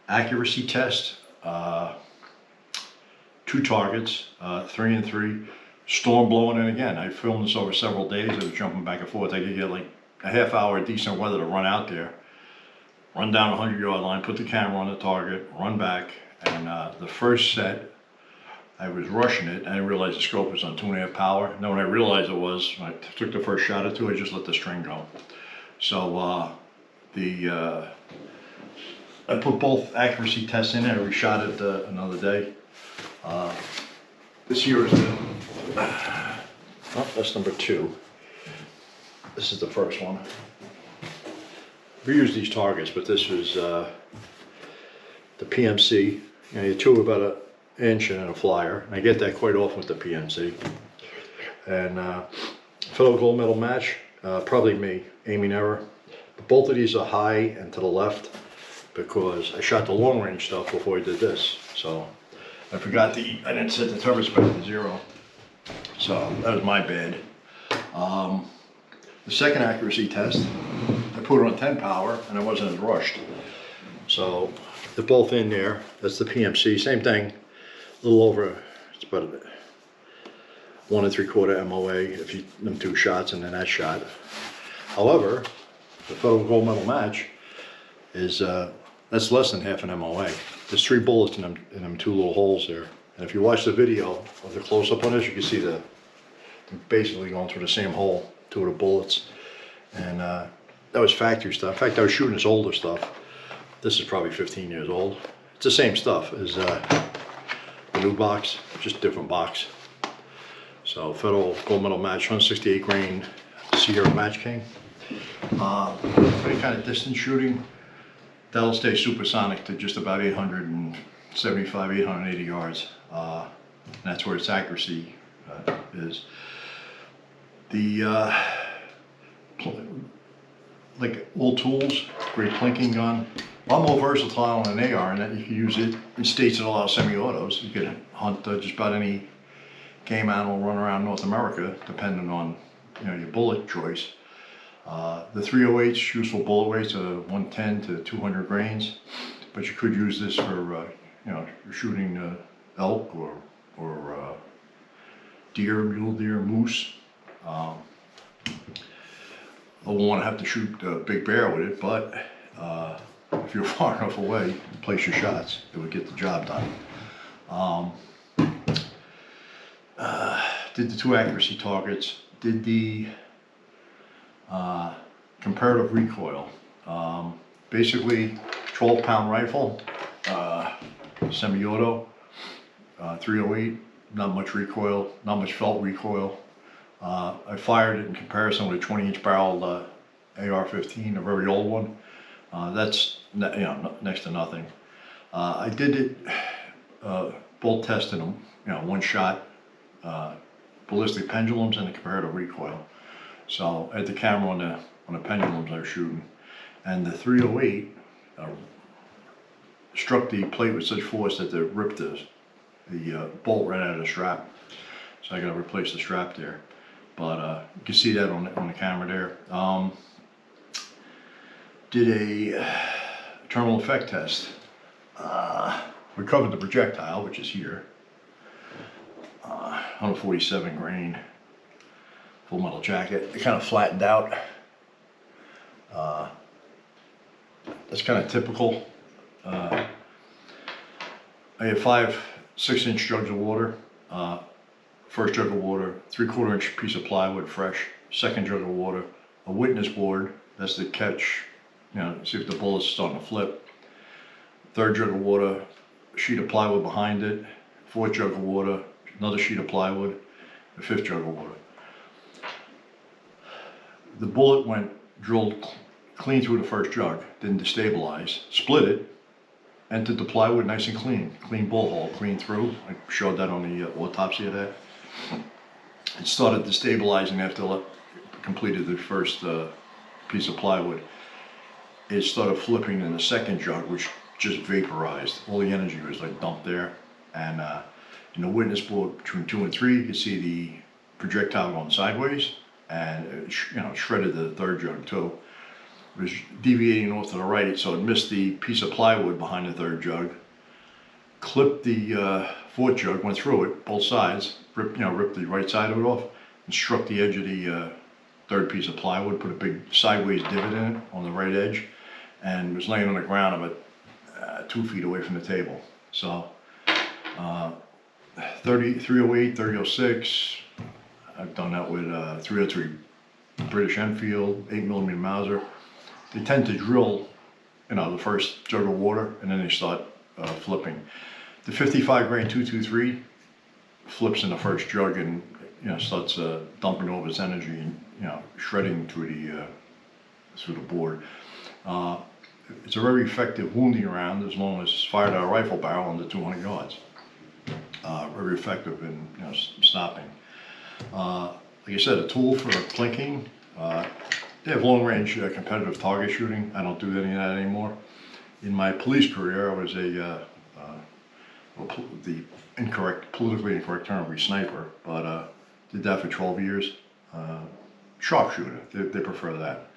accuracy test, 2 targets, 3 and 3. Storm blowing in again. I filmed this over several days. I was jumping back and forth. I could get like a half hour of decent weather to run out there, run down a 100 yard line, put the camera on the target, run back. And the first set, I was rushing it. I didn't realize the scope was on 2.5 power. And then when I realized it was, when I took the first shot or 2, I just let the string go. So I put both accuracy tests in. I reshot it another day. This here is that's number 2. This is the first one. We use these targets, but this was the PMC. You know, you tube about 1 inch and a flyer. And I get that quite often with the PMC. And fellow gold medal match, Probably me, aiming error. Both of these are high and to the left because I shot the long range stuff before I did this. So I forgot I didn't set the turbo spec to 0. So that was my bad. The second accuracy test, I put it on 10 power and I wasn't as rushed. So they're both in there. That's the PMC, same thing. A little over, it's about 1 3/4 MOA if you them 2 shots and then that shot. However, the Federal Gold Medal match is that's less than half an MOA. There's 3 bullets in them 2 little holes there. And if you watch the video of the close-up on this, you can see they're basically going through the same hole, 2 of the bullets. And that was factory stuff. In fact, I was shooting this older stuff. This is probably 15 years old. It's the same stuff as the new box, just different box. So Federal Gold Medal match, 168 grain Sierra Match King. Any kind of distance shooting, that'll stay supersonic to just about 875, 880 yards. That's where its accuracy is. The like old tools, great plinking gun. A lot more versatile than an AR in that you can use it in states that allow semi-autos. You can hunt just about any game animal run around North America, depending on your bullet choice. The 308's useful bullet weights are 110 to 200 grains, but you could use this for you're shooting elk or deer, mule deer, moose. I won't want to have to shoot a big bear with it, but if you're far enough away, place your shots, it would get the job done. Did the 2 accuracy targets, did the comparative recoil. Basically, 12-pound rifle, semi-auto, 308, not much recoil, not much felt recoil. I fired it in comparison with a 20-inch barrel AR-10, a very old one. That's next to nothing. I did it both testing them, one shot ballistic pendulums and a comparative recoil. So I had the camera on the pendulums I was shooting, and the 308 struck the plate with such force that it ripped the bolt right out of the strap. So I got to replace the strap there. But you can see that on the camera there. Did a terminal effect test. Recovered the projectile, which is here. 147 grain full metal jacket. It kind of flattened out. That's kind of typical. I had 5 6-inch jugs of water. First jug of water, 3/4 inch piece of plywood fresh. Second jug of water, a witness board. That's the catch. See if the bullet's starting to flip. Third jug of water, a sheet of plywood behind it. 4th jug of water, another sheet of plywood. The 5th jug of water. The bullet drilled clean through the first jug, didn't destabilize, split it, entered the plywood nice and clean bullet hole, clean through. I showed that on the autopsy of that. It started destabilizing after I completed the first piece of plywood. It started flipping in the second jug, which just vaporized. All the energy was like dumped there. And in the witness board between 2 and 3, you could see the projectile going sideways, and it shredded the third jug too. It was deviating off to the right, so it missed the piece of plywood behind the third jug. Clipped the 4th jug, went through it, both sides, ripped the right side of it off, and struck the edge of the 3rd piece of plywood, put a big sideways divot in it on the right edge, and was laying on the ground about 2 feet away from the table. So 308, 306, I've done that with 303 British Enfield, 8mm Mauser. They tend to drill, the first jug of water, and then they start flipping. The 55 grain 223 flips in the first jug and starts dumping all of its energy and shredding through the board. It's a very effective wounding round as long as it's fired at a rifle barrel under 200 yards. Very effective in stopping. Like I said, a tool for plinking. They have long-range competitive target shooting. I don't do any of that anymore. In my police career, I was the politically incorrect term would be sniper, but did that for 12 years. Sharpshooter, they prefer that,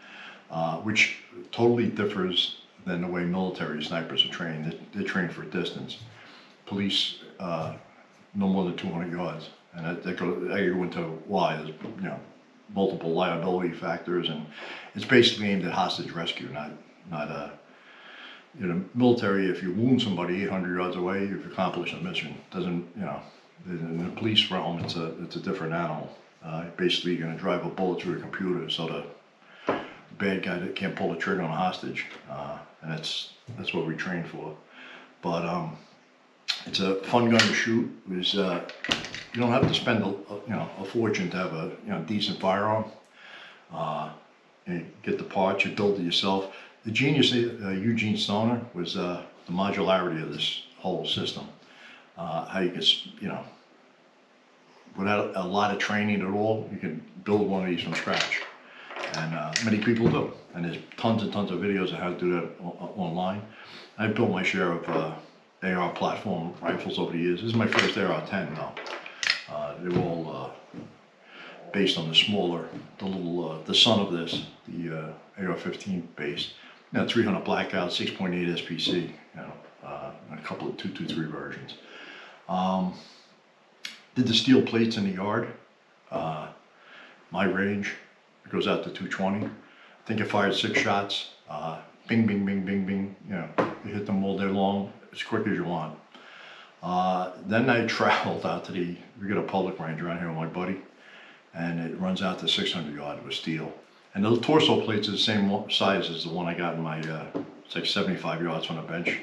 which totally differs than the way military snipers are trained. They're trained for distance. Police, no more than 200 yards. And I go into why. There's, multiple liability factors, and it's basically aimed at hostage rescue, not military. If you wound somebody 800 yards away, you've accomplished a mission. Doesn't, in the police realm, it's a different animal. Basically, you're going to drive a bullet through the computer, so the bad guy that can't pull the trigger on a hostage, and that's what we train for. But it's a fun gun to shoot. You don't have to spend a fortune to have a decent firearm. You get the parts, you build it yourself. The genius of Eugene Stoner was the modularity of this whole system. How you can, without a lot of training at all, you can build one of these from scratch. And many people do. And there's tons and tons of videos of how to do that online. I've built my share of AR platform rifles over the years. This is my first AR-10 though. They're all based on the smaller, the son of this, the AR-15 base. 300 blackout, 6.8 SPC, a couple of 223 versions. Did the steel plates in the yard. My range goes out to 220. I think I fired 6 shots. Bing, bing, bing, bing, bing. You hit them all day long, as quick as you want. Then I traveled out to we got a public range around here with my buddy, and it runs out to 600 yards with steel. And the torso plates are the same size as the one I got in my, it's like 75 yards on a bench.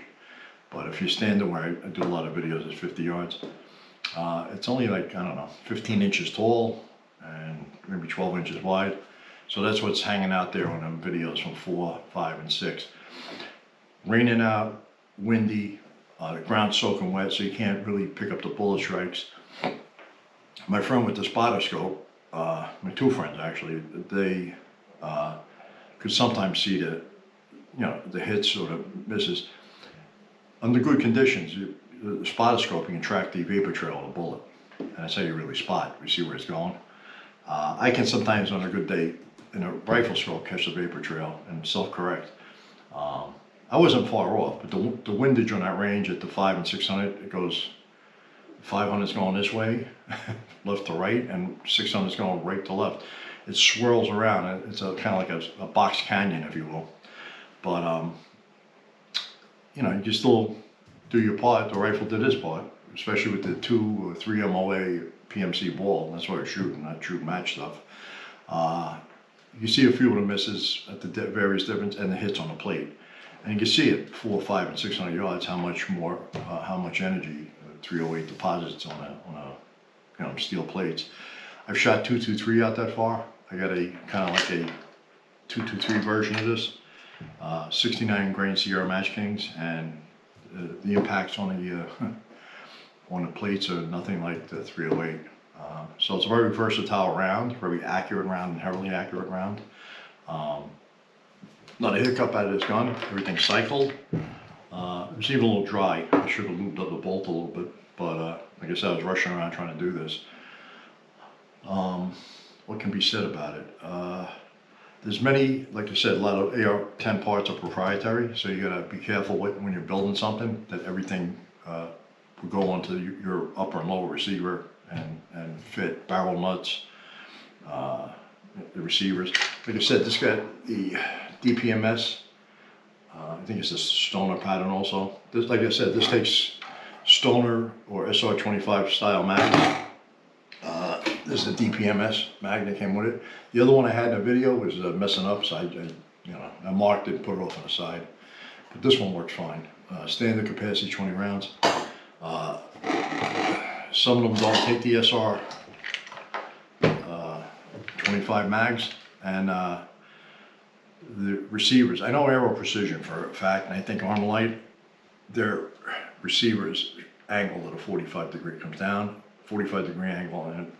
But if you stand where I do a lot of videos, it's 50 yards. It's only like, 15 inches tall and maybe 12 inches wide. So that's what's hanging out there on them videos from 4, 5, and 6. Raining out, windy, the ground soaking wet, so you can't really pick up the bullet strikes. My friend with the spotter scope, my 2 friends actually, they could sometimes see the hits or the misses. Under good conditions, the spotter scope, you can track the vapor trail of the bullet, and that's how you really spot. You see where it's going. I can sometimes, on a good day, in a rifle scope, catch the vapor trail and self-correct. I wasn't far off, but the windage on that range at the 5 and 600, it goes 500 is going this way, left to right, and 600 is going right to left. It swirls around. It's kind of like a box canyon, if you will. But you can still do your part. The rifle did its part, especially with the 2 or 3 MOA PMC ball. That's what I shoot, not true match stuff. You see a few of the misses at the various different and the hits on the plate. And you can see at 4, 5, and 600 yards how much energy 308 deposits on steel plates. I've shot 223 out that far. I got a kind of like a 223 version of this, 69 grain Sierra Match Kings, and the impacts on the plates are nothing like the 308. So it's a very versatile round, very accurate round, and heavily accurate round. Not a hiccup out of this gun. Everything's cycled. It was even a little dry. I should have lubed up the bolt a little bit, but like I said, I was rushing around trying to do this. What can be said about it? There's many, like I said, a lot of AR-10 parts are proprietary, so you gotta be careful when you're building something that everything will go onto your upper and lower receiver and fit barrel nuts, the receivers. Like I said, this got the DPMS. I think it's a Stoner pattern also. This, like I said, this takes Stoner or SR25 style mags. This is the DPMS mag that came with it. The other one I had in the video was messing up, so I marked it and put it off on the side. But this one works fine. Standard capacity 20 rounds. Some of them don't take the SR 25 mags, and the receivers. I know Aero Precision for a fact, and I think Armalite, their receivers angled at a 45 degree, comes down, 45 degree angle, and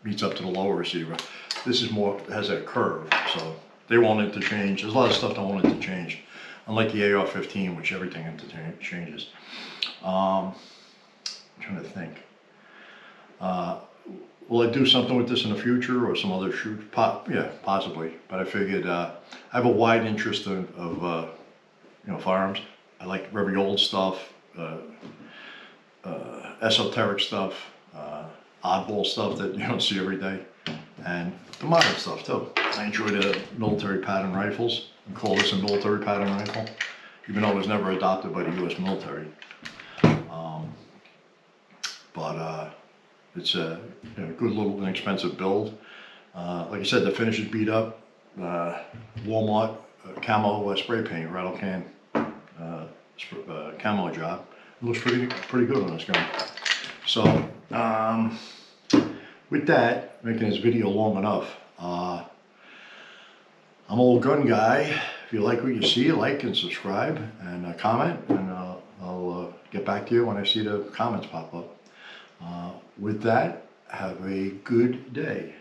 meets up to the lower receiver. This is more, has a curve, so they won't interchange. There's a lot of stuff that won't interchange, unlike the AR-15, which everything interchanges. I'm trying to think. Will I do something with this in the future or some other shoot? Yeah, possibly. But I figured I have a wide interest of firearms. I like very old stuff, esoteric stuff, oddball stuff that you don't see every day, and the modern stuff too. I enjoy the military pattern rifles. We call this a military pattern rifle, even though it was never adopted by the U.S. military. It's a good little inexpensive build. Like I said, the finish is beat up. Walmart camo spray paint, rattle can camo job. It looks pretty good on this gun. So with that, making this video long enough, I'm an old gun guy. If you like what you see, like and subscribe and comment, and I'll get back to you when I see the comments pop up. With that, have a good day.